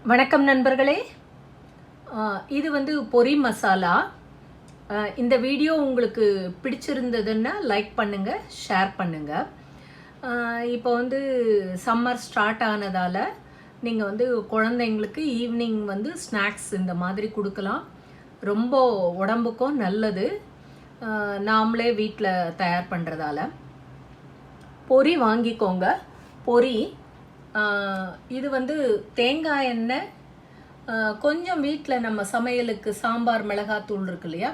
வணக்கம் நண்பர்களே. இது வந்து பொரி மசாலா. இந்த வீடியோ உங்களுக்கு பிடிச்சிருந்ததுன்னா லைக் பண்ணுங்கள், ஷேர் பண்ணுங்கள். இப்போ வந்து சம்மர் ஸ்டார்ட் ஆனதால் நீங்கள் வந்து குழந்தைங்களுக்கு ஈவினிங் வந்து ஸ்நாக்ஸ் இந்த மாதிரி கொடுக்கலாம். ரொம்ப உடம்புக்கும் நல்லது. நாமளே வீட்டில் தயார் பண்ணுறதால பொரி வாங்கிக்கோங்க. பொரி இது வந்து தேங்காய் எண்ணெய், கொஞ்சம் வீட்டில் நம்ம சமையலுக்கு சாம்பார் மிளகாத்தூள் இருக்கு இல்லையா,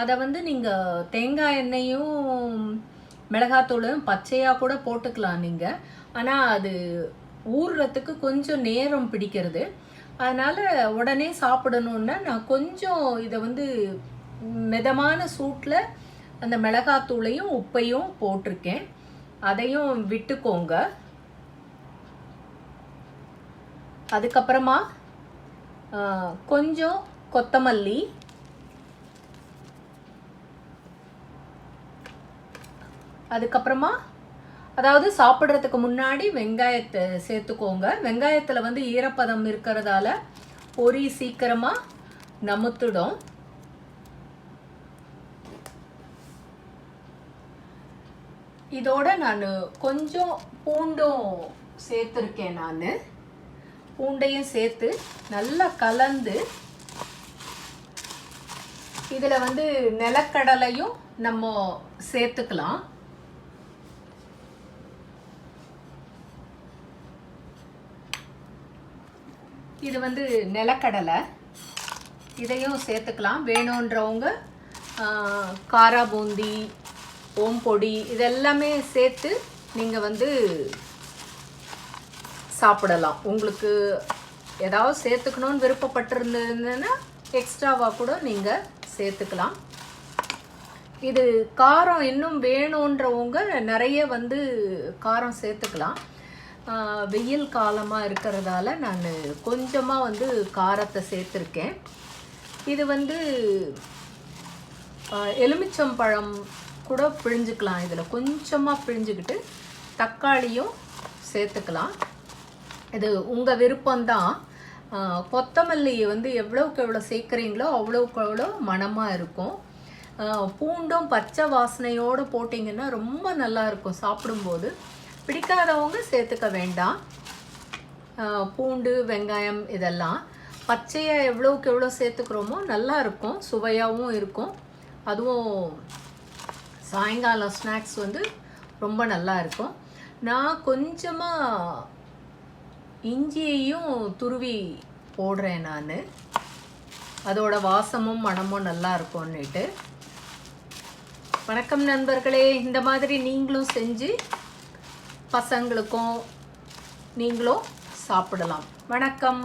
அதை வந்து நீங்கள் தேங்காய் எண்ணெயும் மிளகாத்தூளும் பச்சையாக கூட போட்டுக்கலாம் நீங்கள். ஆனால் அது ஊறுறதுக்கு கொஞ்சம் நேரம் பிடிக்கிறது. அதனால் உடனே சாப்பிடணுன்னா நான் கொஞ்சம் இதை வந்து மிதமான சூட்டில் அந்த மிளகாத்தூளையும் உப்பையும் போட்டிருக்கேன். அதையும் விட்டுக்கோங்க. அதுக்கப்புறமா கொஞ்சம் கொத்தமல்லி, அதுக்கப்புறமா அதாவது சாப்பிட்றதுக்கு முன்னாடி வெங்காயத்தை சேர்த்துக்கோங்க. வெங்காயத்தில் வந்து ஈரப்பதம் இருக்கிறதால பொரி சீக்கிரமாக நமுத்துடும். இதோட நான் கொஞ்சம் பூண்டும் சேர்த்துருக்கேன். நான் பூண்டையும் சேர்த்து நல்லா கலந்து இதில் வந்து நிலக்கடலையும் நம்ம சேர்த்துக்கலாம். இது வந்து நிலக்கடலை, இதையும் சேர்த்துக்கலாம். வேணுன்றவங்க காரா பூந்தி, ஓம்பொடி இதெல்லாமே சேர்த்து நீங்கள் வந்து சாப்பிடலாம். உங்களுக்கு ஏதாவது சேர்த்துக்கணுன்னு விருப்பப்பட்டிருந்ததுன்னா எக்ஸ்ட்ராவாக கூட நீங்கள் சேர்த்துக்கலாம். இது காரம் இன்னும் வேணுன்றவங்க நிறைய வந்து காரம் சேர்த்துக்கலாம். வெயில் காலமாக இருக்கிறதால நான் கொஞ்சமாக வந்து காரத்தை சேர்த்துருக்கேன். இது வந்து எலுமிச்சம்பழம் கூட பிழிஞ்சுக்கலாம். இதில் கொஞ்சமாக பிழிஞ்சுக்கிட்டு தக்காளியும் சேர்த்துக்கலாம். இது உங்கள் விருப்பம்தான். கொத்தமல்லி வந்து எவ்வளோக்கு எவ்வளோ சேர்க்குறீங்களோ அவ்வளோக்கு எவ்வளோ மணமாக இருக்கும். பூண்டும் பச்சை வாசனையோடு போட்டிங்கன்னா ரொம்ப நல்லாயிருக்கும் சாப்பிடும்போது. பிடிக்காதவங்க சேர்த்துக்க வேண்டாம். பூண்டு, வெங்காயம் இதெல்லாம் பச்சையாக எவ்வளோக்கு எவ்வளோ சேர்த்துக்கிறோமோ நல்லாயிருக்கும், சுவையாகவும் இருக்கும். அதுவும் சாயங்காலம் ஸ்நாக்ஸ் வந்து ரொம்ப நல்லா இருக்கும். நான் கொஞ்சமாக இஞ்சியையும் துருவி போடுறேன். நான் அதோட வாசமும் மணமும் நல்லா இருக்கும்னுட்டு. வணக்கம் நண்பர்களே. இந்த மாதிரி நீங்களும் செஞ்சு பசங்களுக்கும் நீங்களும் சாப்பிடலாம். வணக்கம்.